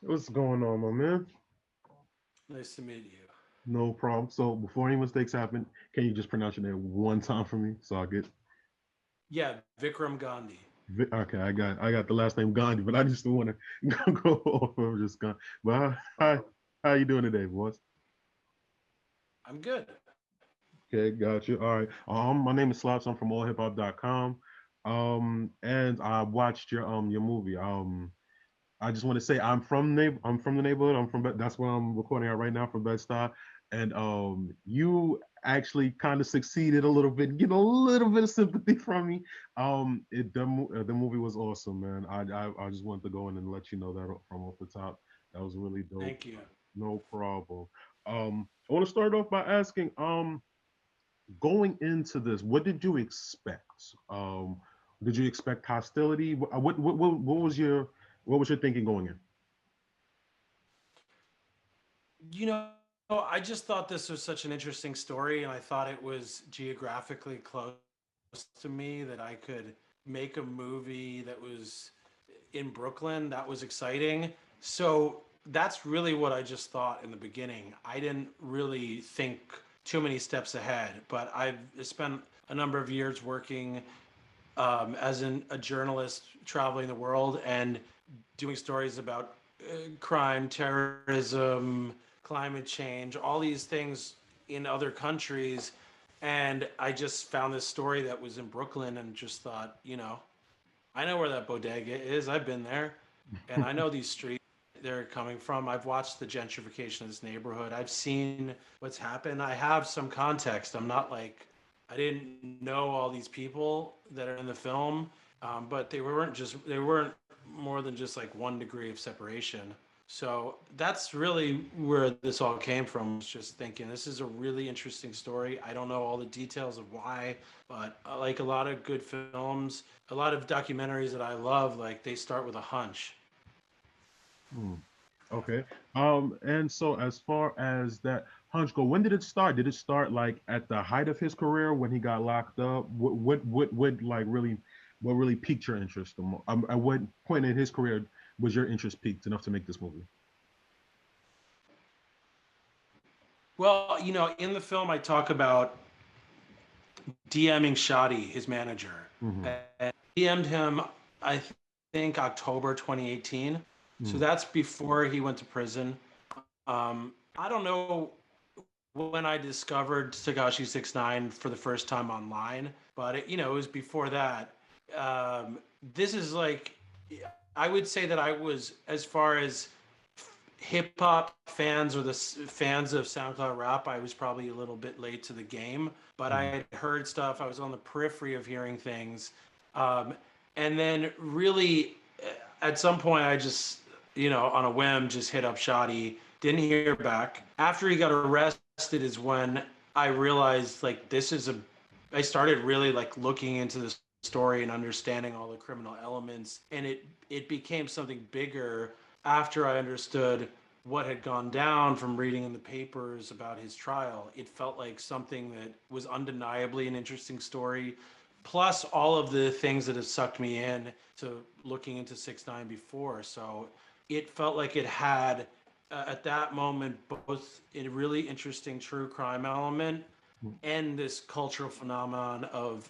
What's going on, my man? Nice to meet you. No problem. So before any mistakes happen, can you just pronounce your name one time for me so I get Yeah, Vikram Gandhi. Okay, I got the last name Gandhi, but I just don't want to go off of just Gandhi. But how you doing today, boss? I'm good. Okay, got you. All right. My name is Slaps. I'm from AllHipHop.com. And I watched your movie. I just want to say I'm from the neighborhood. That's where I'm recording at right now from Bed-Stuy. And you actually kind of succeeded a little bit, getting a little bit of sympathy from me. The movie was awesome, man. I just wanted to go in and let you know that from off the top. That was really dope. Thank you. No problem. I want to start off by asking, going into this, what did you expect? Did you expect hostility? What was your thinking going in? I just thought this was such an interesting story, and I thought it was geographically close to me that I could make a movie that was in Brooklyn. That was exciting. So that's really what I just thought in the beginning. I didn't really think too many steps ahead, but I've spent a number of years working a journalist traveling the world and doing stories about crime, terrorism, climate change, all these things in other countries. And I just found this story that was in Brooklyn and just thought, I know where that bodega is. I've been there, and I know these streets they're coming from. I've watched the gentrification of this neighborhood. I've seen what's happened. I have some context. I'm not like I didn't know all these people that are in the film, but they weren't more than just like 1 degree of separation. So that's really where this all came from. Was just thinking this is a really interesting story. I don't know all the details of why, but like a lot of good films, a lot of documentaries that I love, like they start with a hunch. Hmm. Okay. And so as far as that hunch go, when did it start? Did it start like at the height of his career when he got locked up? What like what really piqued your interest the most? At what point in his career was your interest piqued enough to make this movie? Well, in the film, I talk about DMing Shotti, his manager, Hmm. and DM'd him, I think, October 2018. So Hmm. that's before he went to prison. I don't know when I discovered Tekashi 6ix9ine for the first time online, but it was before that. This is like, I would say that I was, as far as hip hop fans or the fans of SoundCloud rap, I was probably a little bit late to the game, but I Hmm. had heard stuff. I was on the periphery of hearing things. Um, and then, really, at some point, I just, on a whim, just hit up Shotty. Didn't hear back. After he got arrested, is when I realized, like, this is a. I started really like looking into the story and understanding all the criminal elements, and it became something bigger after I understood what had gone down from reading in the papers about his trial. It felt like something that was undeniably an interesting story, plus all of the things that have sucked me in to looking into 6ix9ine before. So it felt like it had, at that moment, both a really interesting true crime element and this cultural phenomenon of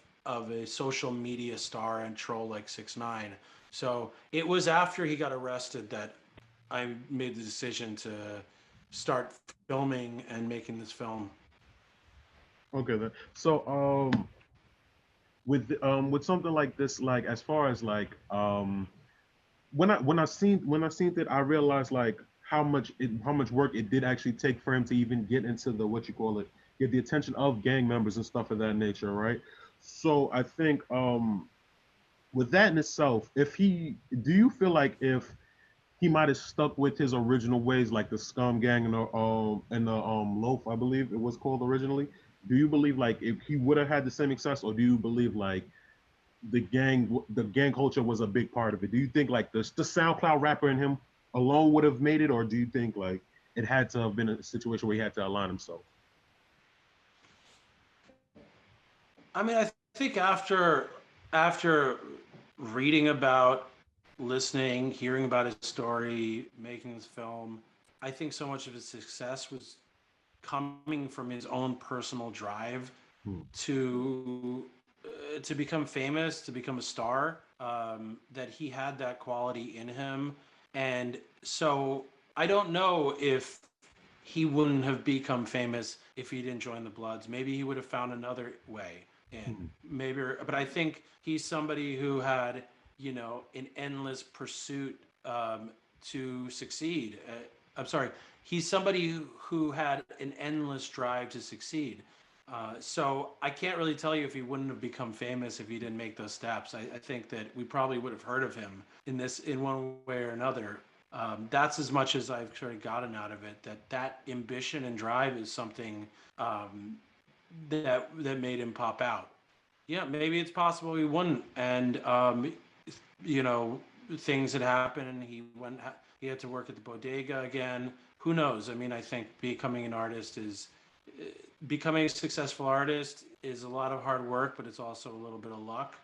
a social media star and troll like 6ix9ine. So it was after he got arrested that I made the decision to start filming and making this film. Okay then. So with something like this, like as far as like when I seen that, I realized like how much work it did actually take for him to even get into the what you call it, get the attention of gang members and stuff of that nature, right? So I think with that in itself, if he do you feel like if he might have stuck with his original ways, like the Scum Gang and the Loaf, I believe it was called originally. Do you believe like if he would have had the same success, or do you believe like the gang culture was a big part of it? Do you think like the SoundCloud rapper in him alone would have made it, or do you think like it had to have been a situation where he had to align himself? I mean, I think after reading about listening, hearing about his story, making this film, I think so much of his success was coming from his own personal drive Hmm. to become famous, to become a star. That he had that quality in him, and so I don't know if he wouldn't have become famous if he didn't join the Bloods. Maybe he would have found another way in. Hmm. Maybe, but I think he's somebody who had, an endless pursuit to succeed. I'm sorry, he's somebody who had an endless drive to succeed. So I can't really tell you if he wouldn't have become famous if he didn't make those steps. I think that we probably would have heard of him in one way or another. That's as much as I've sort of gotten out of it. That ambition and drive is something that made him pop out. Yeah, maybe it's possible he wouldn't, and you know, things had happened, and he had to work at the bodega again. Who knows? I mean, I think becoming a successful artist is a lot of hard work, but it's also a little bit of luck.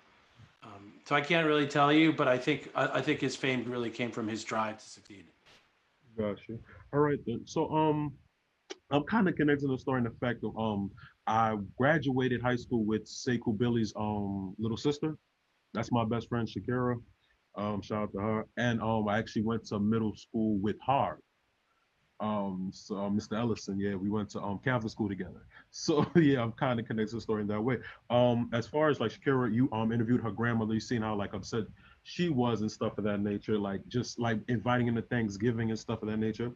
So I can't really tell you, but I think his fame really came from his drive to succeed. Gotcha. All right then. So I'm kind of connecting the story in the fact of I graduated high school with Sekou Billy's little sister. That's my best friend Shakira. Shout out to her. And I actually went to middle school with her. So Mr. Ellison, yeah, we went to Catholic school together. So yeah, I'm kind of connected to the story in that way. As far as like Shakira, you interviewed her grandmother, you seen how like upset she was and stuff of that nature, like just like inviting him to Thanksgiving and stuff of that nature.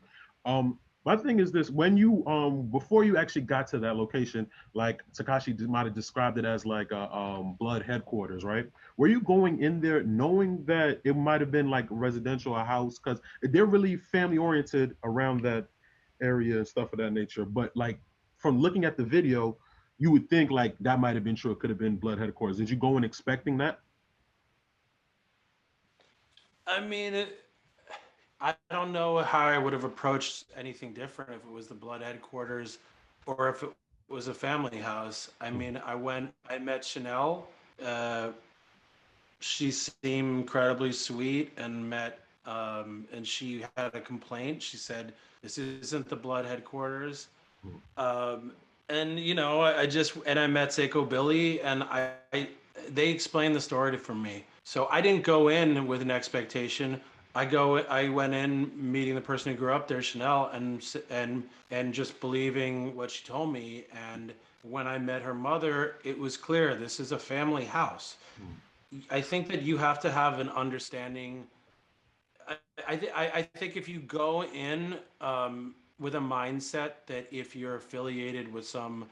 My thing is this: when you before you actually got to that location, like Tekashi might have described it as like a blood headquarters, right? Were you going in there knowing that it might have been like residential, a house, because they're really family oriented around that area and stuff of that nature. But like from looking at the video, you would think like that might have been true. It could have been blood headquarters. Did you go in expecting that? I mean, I don't know how I would have approached anything different if it was the blood headquarters or if it was a family house. I mean, I met Chanel. Uh, she seemed incredibly sweet and she had a complaint. She said, "This isn't the blood headquarters." Um, and I met Seiko Billy, and they explained the story for me. So I didn't go in with an expectation. I went in meeting the person who grew up there, Chanel, and just believing what she told me. And when I met her mother, it was clear this is a family house. I think that you have to have an understanding. I think if you go in with a mindset that if you're affiliated with some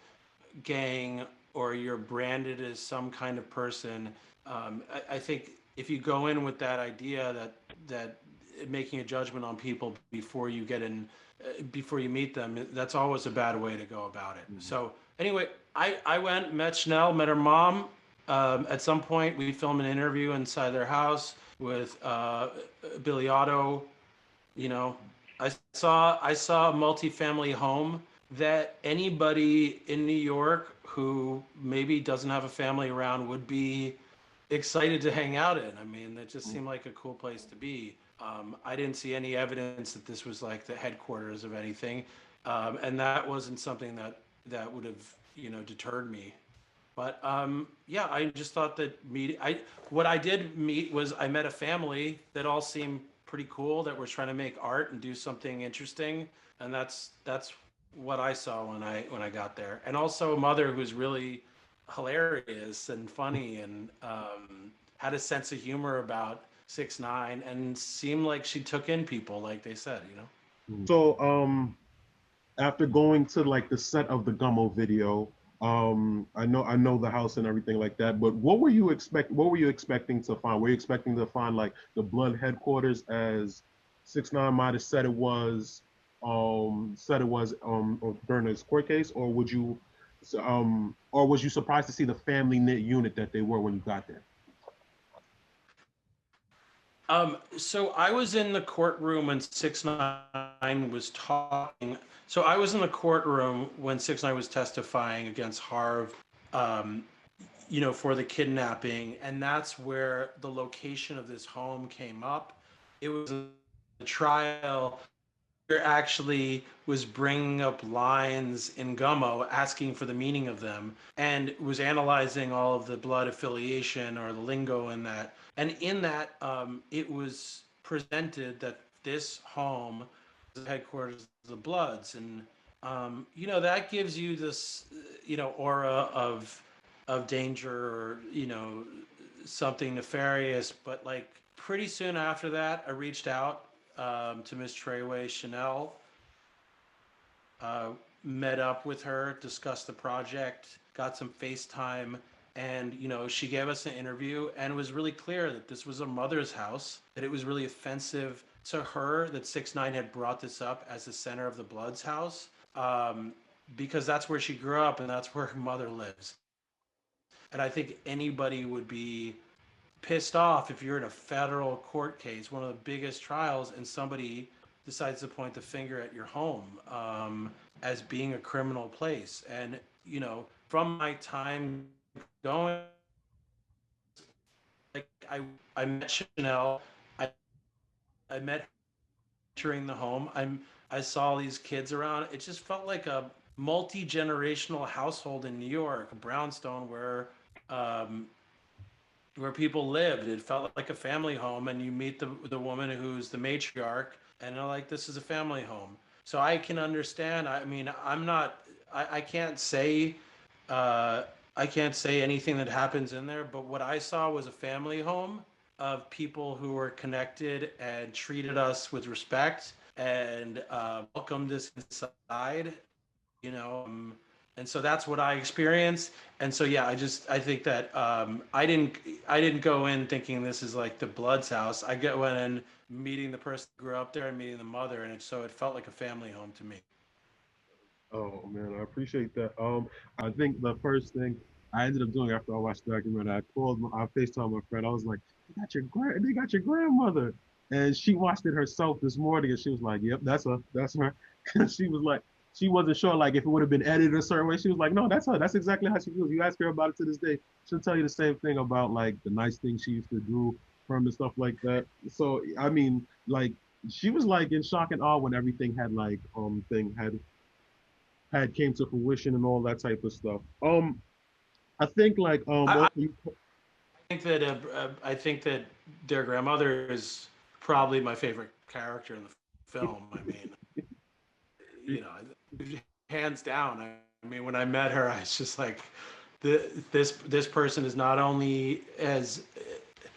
gang or you're branded as some kind of person, I think if you go in with that idea that making a judgment on people before you get in, before you meet them, that's always a bad way to go about it. Mm-hmm. So anyway, I went, met Chanel, met her mom. At some point, we filmed an interview inside their house with Billy Otto. You know, I saw a multifamily home that anybody in New York who maybe doesn't have a family around would be excited to hang out in. I mean, it just seemed like a cool place to be. I didn't see any evidence that this was like the headquarters of anything, and that wasn't something that would have deterred me. But yeah, I just thought that what I did meet was I met a family that all seemed pretty cool that were trying to make art and do something interesting, and that's what I saw when I got there. And also a mother who's really hilarious and funny and had a sense of humor about 6ix9ine and seemed like she took in people, like they said. So after going to like the set of the Gummo video, I know the house and everything like that, but what were you expecting to find? Were you expecting to find like the blood headquarters as 6ix9ine might have said it was during his court case, or was you surprised to see the family knit unit that they were when you got there? So I was in the courtroom when 6ix9ine was talking. So I was in the courtroom when 6ix9ine was testifying against Harv. Um, for the kidnapping, and that's where the location of this home came up. It was a trial actually was bringing up lines in Gummo, asking for the meaning of them, and was analyzing all of the blood affiliation or the lingo in that. And in that, it was presented that this home was the headquarters of the Bloods, and that gives you this, aura of danger, or something nefarious. But like pretty soon after that, I reached out to Miss Treyway Chanel, uh, met up with her, discussed the project, got some FaceTime, and she gave us an interview, and it was really clear that this was a mother's house, that it was really offensive to her that 6ix9ine had brought this up as the center of the Bloods house, because that's where she grew up and that's where her mother lives. And I think anybody would be pissed off if you're in a federal court case, one of the biggest trials, and somebody decides to point the finger at your home, as being a criminal place. And from my time going, like I met Chanel, I I met her entering the home. I saw these kids around. It just felt like a multi-generational household in New York, brownstone, um, where people lived. It felt like a family home, and you meet the woman who's the matriarch, and they're like, "This is a family home." So I can understand. I mean, I'm not. I can't say. Uh, I can't say anything that happens in there, but what I saw was a family home of people who were connected and treated us with respect, and welcomed us inside. You know, and so that's what I experienced. And so yeah, I think that I didn't go in thinking this is like the Bloods house. I went in meeting the person who grew up there and meeting the mother, and it felt like a family home to me. Oh man, I appreciate that. I think the first thing I ended up doing after I watched the documentary, I FaceTime my friend. I was like, they got your grandmother," and she watched it herself this morning, and she was like, "Yep, that's her." She was like, she wasn't sure like if it would have been edited a certain way. She was like, "No, that's her. That's exactly how she feels." You ask her about it to this day, she'll tell you the same thing about like the nice things she used to do from and stuff like that. So I mean, like she was like in shock and awe when everything had like thing had came to fruition and all that type of stuff. I think like I also you, I think that their grandmother is probably my favorite character in the film. I mean, you know, hands down. I mean, when I met her, I was just like, this person is not only as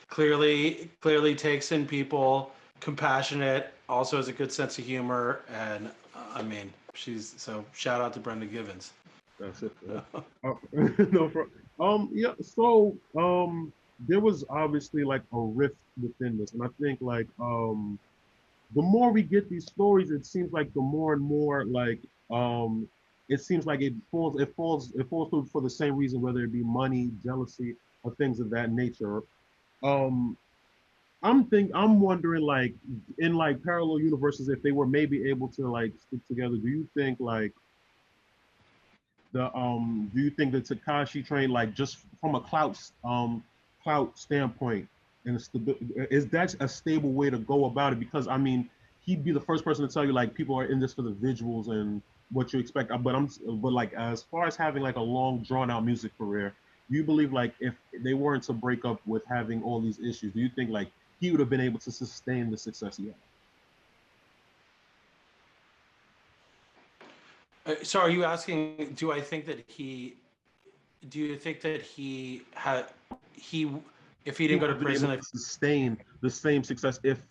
clearly takes in people, compassionate, also has a good sense of humor, and I mean, she's so shout out to Brenda Givens. that's it. No problem. Yeah. So there was obviously like a rift within this, and I think like the more we get these stories, it seems like the more and more like it seems like it falls through for the same reason, whether it be money, jealousy, or things of that nature. Um, I'm wondering like in like parallel universes if they were maybe able to like stick together. Do you think the Tekashi train like just from a clout standpoint and is that a stable way to go about it? Because I mean he'd be the first person to tell you like people are in this for the visuals and what you expect. But like as far as having like a long drawn out music career, do you believe like if they weren't to break up with having all these issues, do you think like he would have been able to sustain the success he had? So, are you asking? Do you think that he had he if he He didn't go would to have been able prison? to sustain the same success if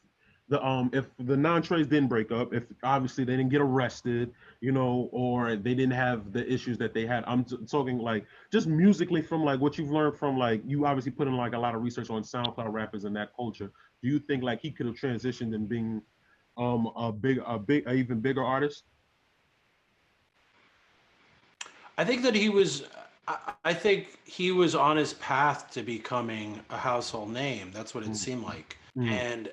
the non-trades didn't break up, if obviously they didn't get arrested, or they didn't have the issues that they had. Talking like just musically from like what you've learned from like you obviously put in like a lot of research on SoundCloud rappers and that culture. Do you think like he could have transitioned and being a even bigger artist? I think that he was. I think he was on his path to becoming a household name. That's what it Mm, seemed like. mm, And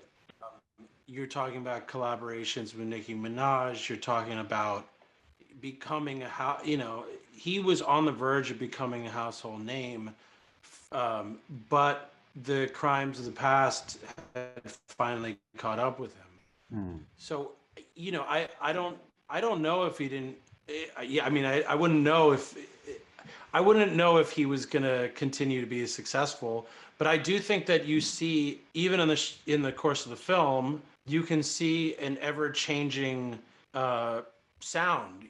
you're talking about collaborations with Nicki Minaj. You're talking about becoming he was on the verge of becoming a household name But the crimes of the past had finally caught up with him. Hmm. So, I don't know if he didn't. Yeah, I mean, I wouldn't know if I wouldn't know if he was going to continue to be successful. But I do think that you see, even in the course of the film, you can see an ever changing uh, sound.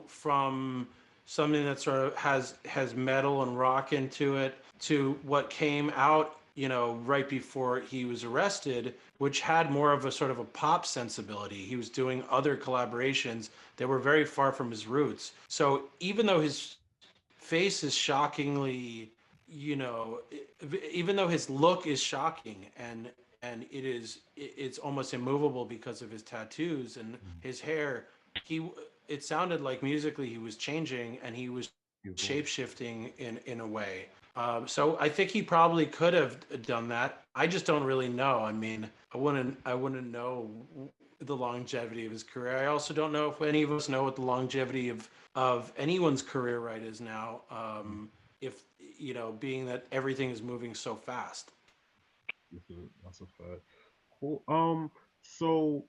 From something that sort of has metal and rock into it to what came out, right before he was arrested, which had more of a sort of a pop sensibility. He was doing other collaborations that were very far from his roots. So even though his face is shockingly, you know, even though his look is shocking, and it's almost immovable because of his tattoos and his hair, he it sounded like musically he was changing and he was shape Beautiful. shifting in a way. So I think he probably could have done that. I just don't really know. I mean, I wouldn't know the longevity of his career. I also don't know if any of us know what the longevity of anyone's career right is now. If being that everything is moving so fast. That's a fact. Cool. So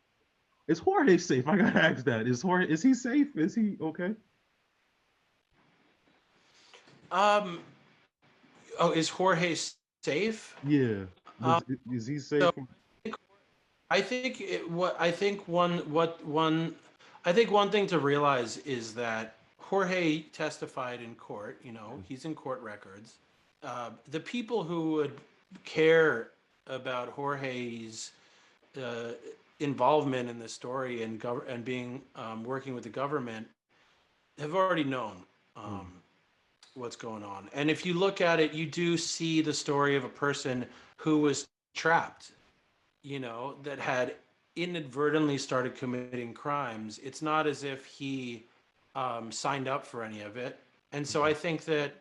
is Jorge safe? I gotta ask that. Is he safe? Is he okay? Um, oh, is Jorge safe? Yeah. Um, Is he so safe from I think I think one thing to realize is that Jorge testified in court. He's in court records. The people who would care about Jorge's uh, involvement in this story and being working with the government have already known um, mm, what's going on. And if you look at it, you do see the story of a person who was trapped, that had inadvertently started committing crimes. It's not as if he signed up for any of it. And so I mhm, think that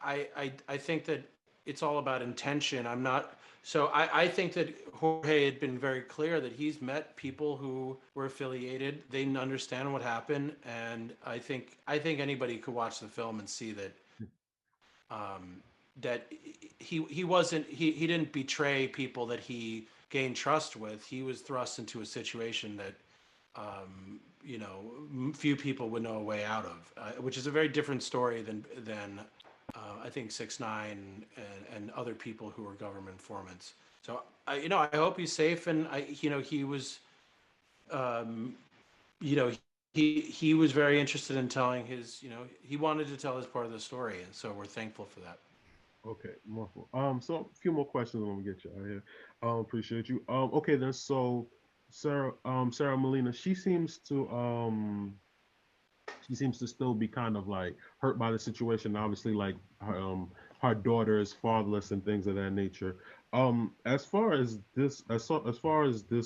I think that it's all about intention. I'm not. So I think that Jorge had been very clear that he's met people who were affiliated. They understand what happened, and I think anybody could watch the film and see um, that he wasn't he didn't betray people that he gained trust with. He was thrust into a situation that few people would know a way out of, which is a very different story than I think 6ix9ine and other people who were government informants. So I hope he's safe, and he was um, you know he was very interested in telling his he wanted to tell his part of the story, and so we're thankful for that. okay, wonderful. So a few more questions and I'm gonna get you out of here. Appreciate you. Okay then. So Sara Molina, she seems to still be kind of like hurt by the situation. Obviously, like her daughter is fatherless and things of that nature. As far as this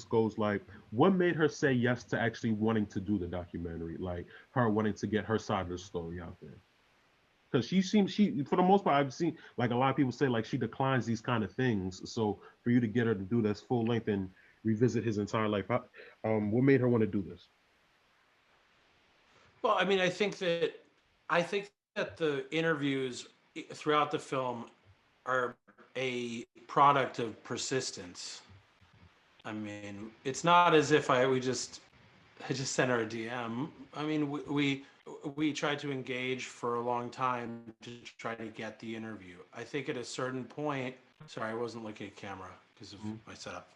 goes, like, what made her say yes to actually wanting to do the documentary? Like, her wanting to get her side of the story out there. Because she for the most part, I've seen like a lot of people say like she declines these kind of things. So for you to get her to do this full length and revisit his entire life, what made her want to do this? Well, I mean, I think that the interviews throughout the film are a product of persistence. I mean, it's not as if I just sent her a DM. I mean, we tried to engage for a long time to try to get the interview. I think at a certain point, sorry, I wasn't looking at camera because of Mhm. my setup.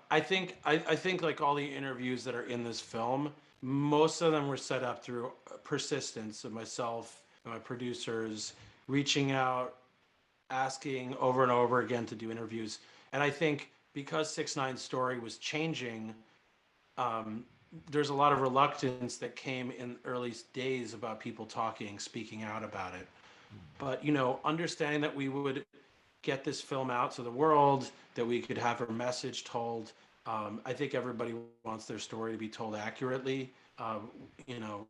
I think like all the interviews that are in this film, most of them were set up through persistence of myself and my producers reaching out, asking over and over again to do interviews. And I think because 6ix9ine's story was changing, um, there's a lot of reluctance that came in early days about people talking, speaking out about it. But understanding that we would get this film out to the world, that we could have our message told. I think everybody wants their story to be told accurately. Um, you know,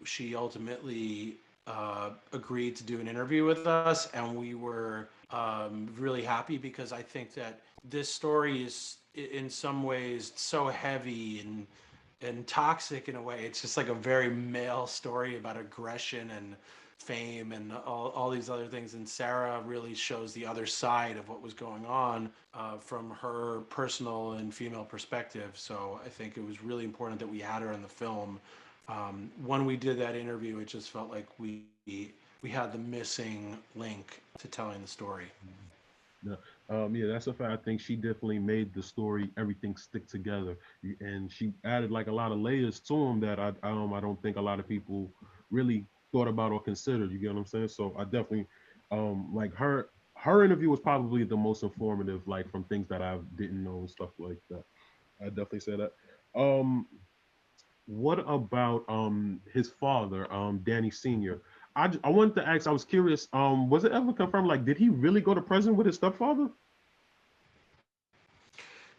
she ultimately agreed to do an interview with us, and we were really happy because I think that this story is in some ways so heavy and toxic in a way. It's just like a very male story about aggression and fame and all these other things. And Sara really shows the other side of what was going on from her personal and female perspective. So I think it was really important that we had her in the film. When we did that interview, it just felt like we had the missing link to telling the story. Yeah, yeah, that's a fact. I think she definitely made the story, everything stick together, and she added like a lot of layers to them that I don't think a lot of people really thought about or considered. You get what I'm saying? So I definitely, like her interview was probably the most informative, like from things that I didn't know and stuff like that. I definitely say that. Um, what about his father, Danny Senior? I wanted to ask. I was curious. Was it ever confirmed? Like, did he really go to prison with his stepfather?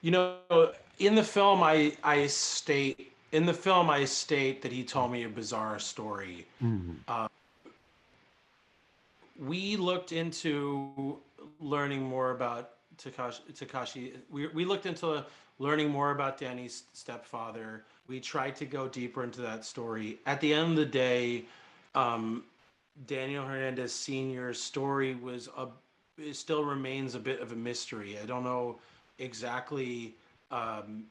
You know, in the film, I state that he told me a bizarre story. Mm, We looked into learning more about Tekashi. We looked into learning more about Danny's stepfather. We tried to go deeper into that story. At the end of the day, um, Daniel Hernandez Sr.'s story it still remains a bit of a mystery. I don't know exactly um,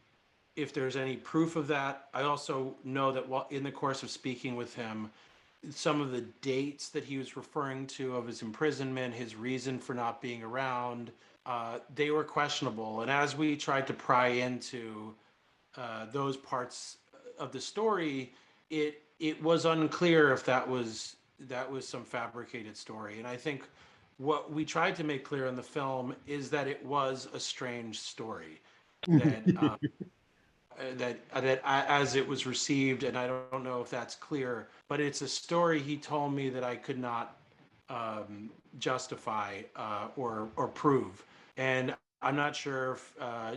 if there's any proof of that. I also know that while in the course of speaking with him, some of the dates that he was referring to of his imprisonment, his reason for not being around, they were questionable. And as we tried to pry into those parts of the story, it was unclear if that was some fabricated story. And I think what we tried to make clear in the film is that it was a strange story that mm. as it was received, and I don't know if that's clear, but it's a story he told me that I could not justify or prove, and I'm not sure if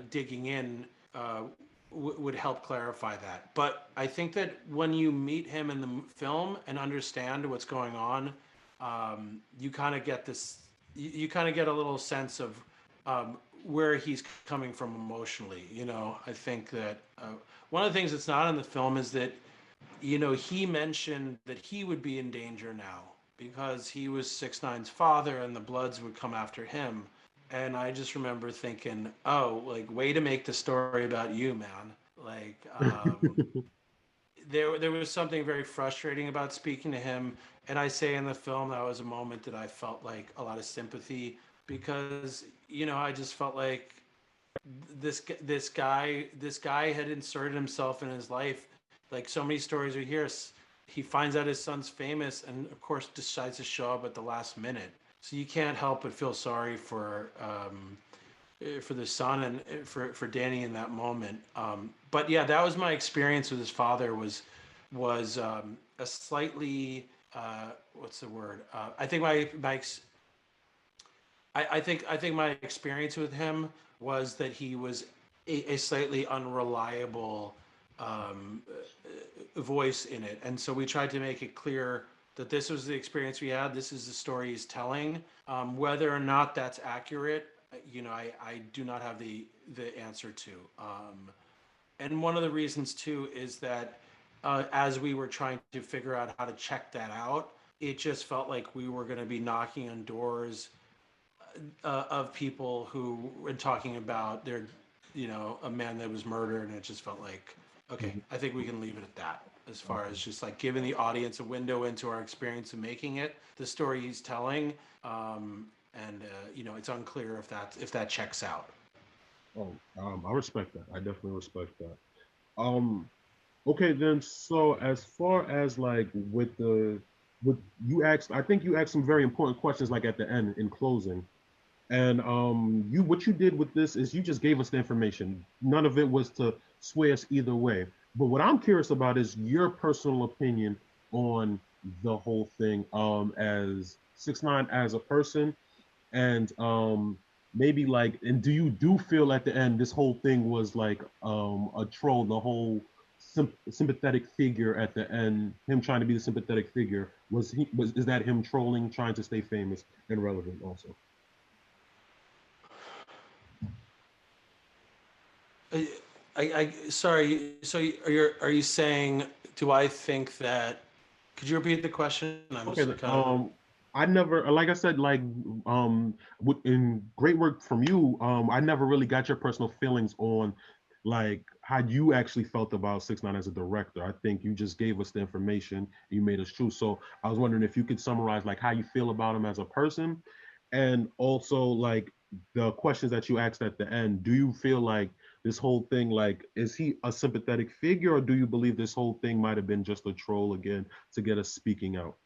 digging in would help clarify that. But I think that when you meet him in the film and understand what's going on, you kind of get this. You kind of get a little sense of where he's coming from emotionally. I think that one of the things that's not in the film is that he mentioned that he would be in danger now because he was 6ix9ine's father and the Bloods would come after him. And I just remember thinking, oh, like, way to make the story about you, man. Like, there was something very frustrating about speaking to him. And I say in the film that was a moment that I felt like a lot of sympathy because, I just felt like this guy had inserted himself in his life. Like so many stories we hear, he finds out his son's famous and of course decides to show up at the last minute. So you can't help but feel sorry for the son and for Danny in that moment. But yeah, that was my experience with his father. Was a slightly what's the word? I think I think my experience with him was that he was a slightly unreliable um, voice in it, and so we tried to make it clear that this was the experience we had. This is the story he's telling. Whether or not that's accurate, I do not have the answer to. And one of the reasons too is that as we were trying to figure out how to check that out, it just felt like we were going to be knocking on doors of people who were talking about a man that was murdered, and it just felt like, okay, I think we can leave it at that. As far as just like giving the audience a window into our experience of making it, the story he's telling, and it's unclear if that checks out. Oh, I respect that. I definitely respect that. Um, okay then. So as far as like with you asked, I think you asked some very important questions like at the end in closing. And you what you did with this is you just gave us the information. None of it was to sway us either way. But what I'm curious about is your personal opinion on the whole thing, as 6ix9ine as a person, and maybe like, and do feel at the end this whole thing was like a troll, the whole sympathetic figure at the end, him trying to be the sympathetic figure, was is that him trolling, trying to stay famous and relevant also? Sorry. So are you saying? Do I think that? Could you repeat the question? I Okay, was kind of. I never, like I said, like, in great work from you, I never really got your personal feelings on, like, how you actually felt about 6ix9ine as a director. I think you just gave us the information, you made us true. So I was wondering if you could summarize, like, how you feel about him as a person, and also like the questions that you asked at the end. Do you feel like this whole thing, like, is he a sympathetic figure, or do you believe this whole thing might have been just a troll again to get us speaking out?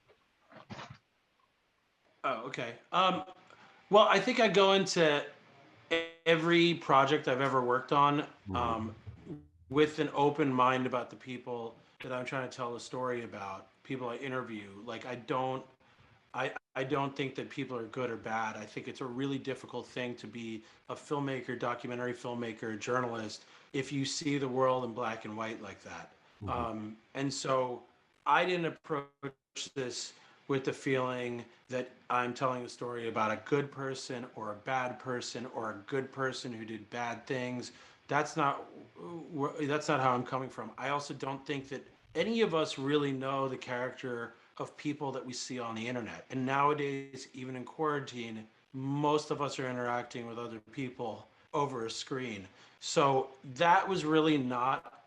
Oh, okay. Well, I think I go into every project I've ever worked on um, with an open mind about the people that I'm trying to tell a story about, people I interview. Like I don't think that people are good or bad. I think it's a really difficult thing to be a filmmaker, documentary filmmaker, journalist, if you see the world in black and white like that. Mhm. And so I didn't approach this with the feeling that I'm telling a story about a good person or a bad person or a good person who did bad things. That's not that's not how I'm coming from. I also don't think that any of us really know the character of people that we see on the internet. And nowadays, even in quarantine, most of us are interacting with other people over a screen. So that was really not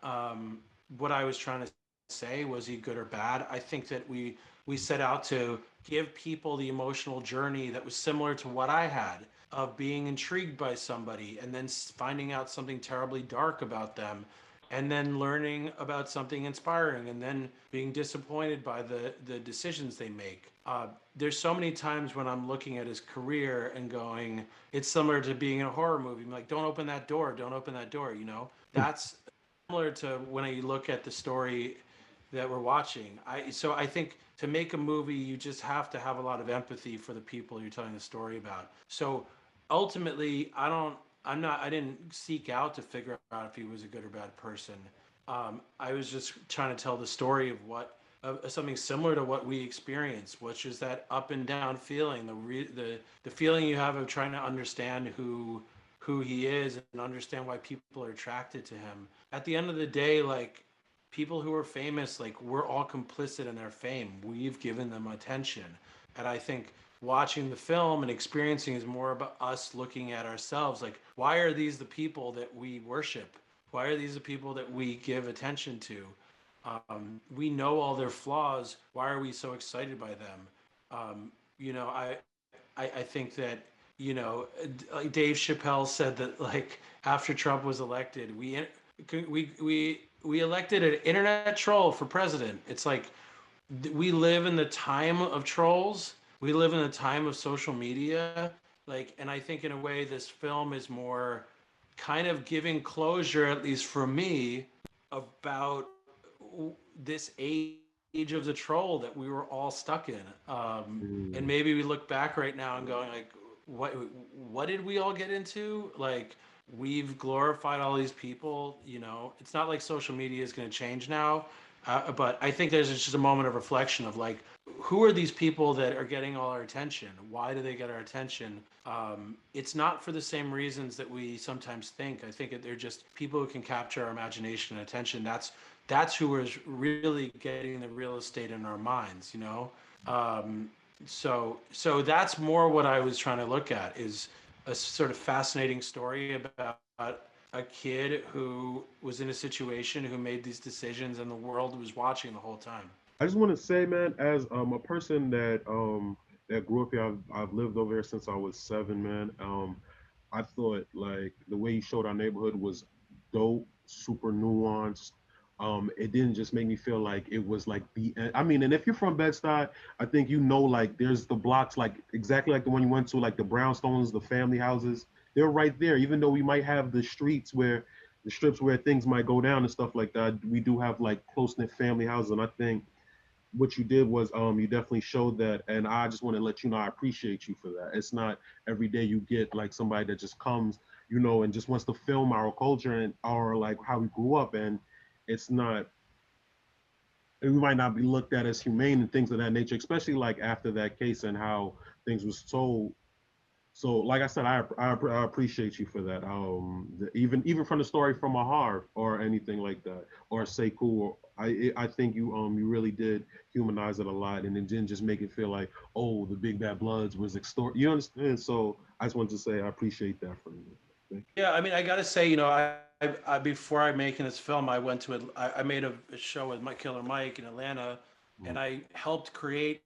what I was trying to say. Was he good or bad? I think that we set out to give people the emotional journey that was similar to what I had of being intrigued by somebody and then finding out something terribly dark about them and then learning about something inspiring and then being disappointed by the decisions they make. There's so many times when I'm looking at his career and going, it's similar to being in a horror movie. I'm like, don't open that door, don't open that door, you know? That's similar to when I look at the story that we're watching. So I think to make a movie, you just have to have a lot of empathy for the people you're telling the story about. So ultimately, I didn't seek out to figure out if he was a good or bad person. I was just trying to tell the story of something similar to what we experience, which is that up and down feeling, the feeling you have of trying to understand who he is and understand why people are attracted to him. At the end of the day, like people who are famous, like we're all complicit in their fame. We've given them attention. And I think watching the film and experiencing is more about us looking at ourselves. Like, why are these the people that we worship? Why are these the people that we give attention to? We know all their flaws. Why are we so excited by them? You know, I think that like Dave Chappelle said that like after Trump was elected, we elected an internet troll for president. It's like we live in the time of trolls. We live in the time of social media. Like, and I think in a way, this film is more kind of giving closure, at least for me, about this age of the troll that we were all stuck in. And Mm. maybe we look back right now and going like, what what did we all get into? Like, we've glorified all these people. You know, it's not like social media is going to change now. But I think there's just a moment of reflection of like, who are these people that are getting all our attention? Why do they get our attention? It's not for the same reasons that we sometimes think. I think that they're just people who can capture our imagination and attention. That's who is really getting the real estate in our minds. You know, um, so that's more what I was trying to look at is a sort of fascinating story about a kid who was in a situation who made these decisions and the world was watching the whole time. I just want to say, man, as a person that grew up here, I've lived over here since I was 7, man. I thought like the way you showed our neighborhood was dope, super nuanced. It didn't just make me feel like it was like the end. I mean, and if you're from Bed-Stuy, I think you know like there's the blocks like exactly like the one you went to, like the brownstones, the family houses. They're right there. Even though we might have the streets where the strips where things might go down and stuff like that, we do have like close knit family houses, and I think what you did was you definitely showed that, and I just want to let you know I appreciate you for that. It's not every day you get like somebody that just comes, and just wants to film our culture and our like how we grew up, and it's not we might not be looked at as humane and things of that nature, especially like after that case and how things was told. So, like I said, I appreciate you for that. Even from the story from Ahar or anything like that, or Sekou, I think you really did humanize it a lot, and it didn't just make it feel like, oh, the Big Bad Bloods was extort. You understand? So I just wanted to say I appreciate that from you. Thank Yeah, I mean, I gotta say, I before I making this film, I went to I made a show with my Killer Mike in Atlanta, you. and I helped create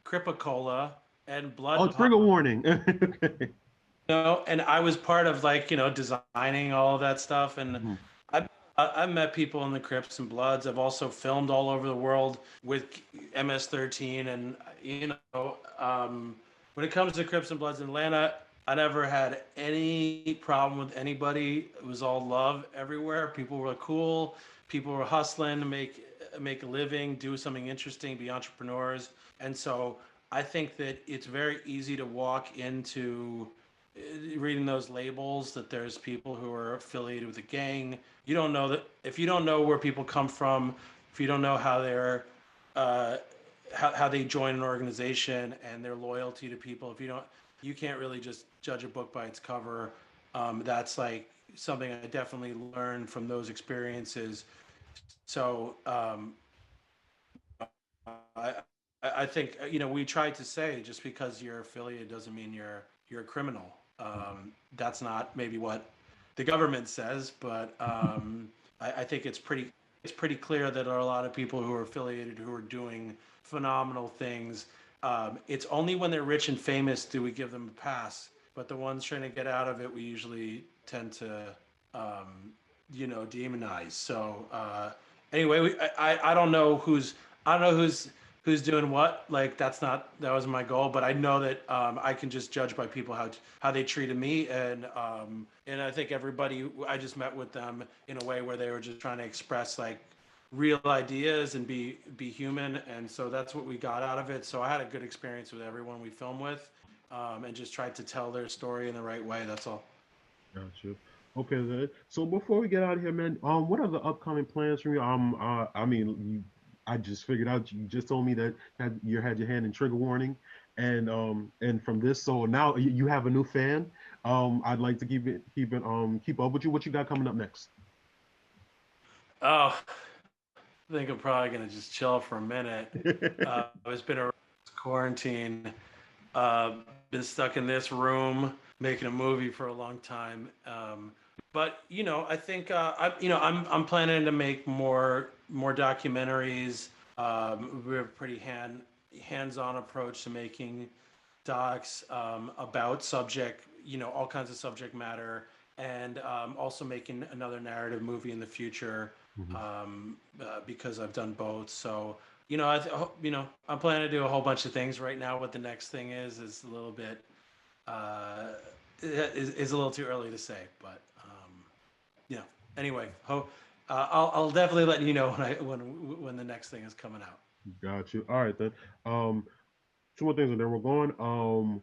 Cripicola and Oh, Blood trigger Pop. warning. Okay. And I was part of like designing all of that stuff, and Mhm. I I've met people in the Crips and Bloods. I've also filmed all over the world with MS-13, and when it comes to Crips and Bloods in Atlanta, I never had any problem with anybody. It was all love everywhere. People were cool. People were hustling to make a living, do something interesting, be entrepreneurs, and so I think that it's very easy to walk into reading those labels that there's people who are affiliated with a gang. You don't know that if you don't know where people come from, if you don't know how they're uh, how they join an organization and their loyalty to people, if you don't, you can't really just judge a book by its cover. That's like something I definitely learned from those experiences. So I I think we tried to say just because you're affiliated doesn't mean you're a criminal. That's not maybe what the government says, but I think it's pretty clear that there are a lot of people who are affiliated who are doing phenomenal things. It's only when they're rich and famous do we give them a pass, but the ones trying to get out of it, we usually tend to demonize. So anyway, I don't know who's doing what. Like that was my goal, but I know that I can just judge by people how they treated me, and I think everybody I just met with them in a way where they were just trying to express like real ideas and be human, and so that's what we got out of it. So I had a good experience with everyone we filmed with, and just tried to tell their story in the right way. That's all. Gotcha. Okay then. So before we get out of here, man, what are the upcoming plans from you? I mean, I just figured out you just told me that you had your hand in trigger warning, and from this, so now you have a new fan. I'd like to keep up with you. What you got coming up next? Oh, I think I'm probably gonna just chill for a minute. It's been a quarantine. Been stuck in this room making a movie for a long time. But I think I'm planning to make more documentaries. We have a pretty hands-on approach to making docs about all kinds of subject matter, and also making another narrative movie in the future Mhm. because I've done both. So I'm planning to do a whole bunch of things right now. What the next thing is a little bit uh, is a little too early to say, but you know. Anyway, I'll definitely let you know when the next thing is coming out. Got you. All right then. Um, Two more things, and then we're going.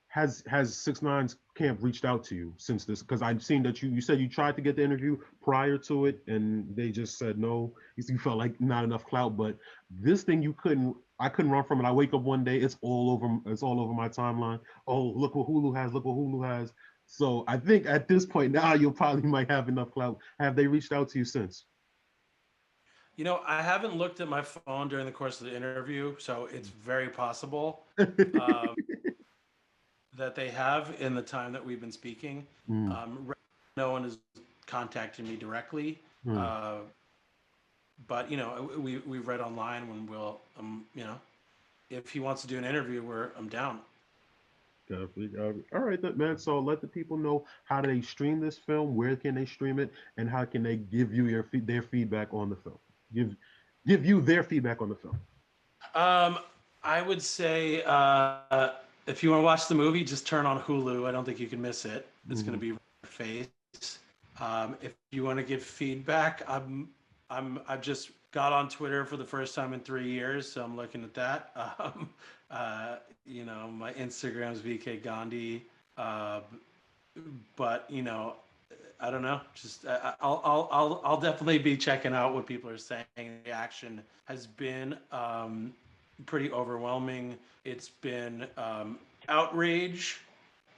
Has 6ix9ine's camp reached out to you since this? Because I've seen that you said you tried to get the interview prior to it, and they just said no. You felt like not enough clout, but this thing you couldn't. I couldn't run from it. I wake up one day, it's all over. It's all over my timeline. Oh, look what Hulu has. Look what Hulu has. So I think at this point now you probably might have enough clout. Have they reached out to you since? I haven't looked at my phone during the course of the interview, so it's very possible Mm. um, that they have in the time that we've been speaking. Mm. No one has contacted me directly, Mm. uh, but we've read online when if he wants to do an interview, where I'm down. Definitely. All right, then, man. So let the people know how do they stream this film, where can they stream it, and how can they give you their feedback on the film. Give give you their feedback on the film. Um, I would say if you want to watch the movie, just turn on Hulu. I don't think you can miss it. It's going to Hmm. be right in your face. If you want to give feedback, I've just got on Twitter for the first time in 3 years, so I'm looking at that. My Instagram's VK Gandhi, uh, but I don't know. Just I'll definitely be checking out what people are saying. The action has been pretty overwhelming. It's been outrage,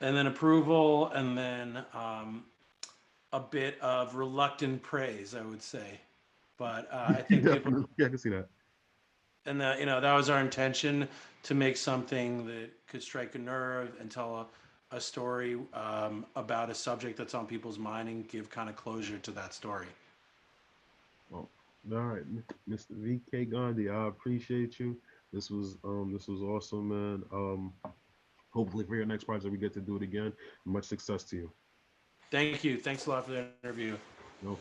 and then approval, and then a bit of reluctant praise, I would say. But I think people, Definitely, yeah, I can see that. and that, that was our intention, to make something that could strike a nerve and tell a story about a subject that's on people's mind, and give kind of closure to that story. Oh, all right, Mr. VK Gandhi, I appreciate you. This was awesome, man. Hopefully for your next project we get to do it again. Much success to you. Thank you. Thanks a lot for the interview.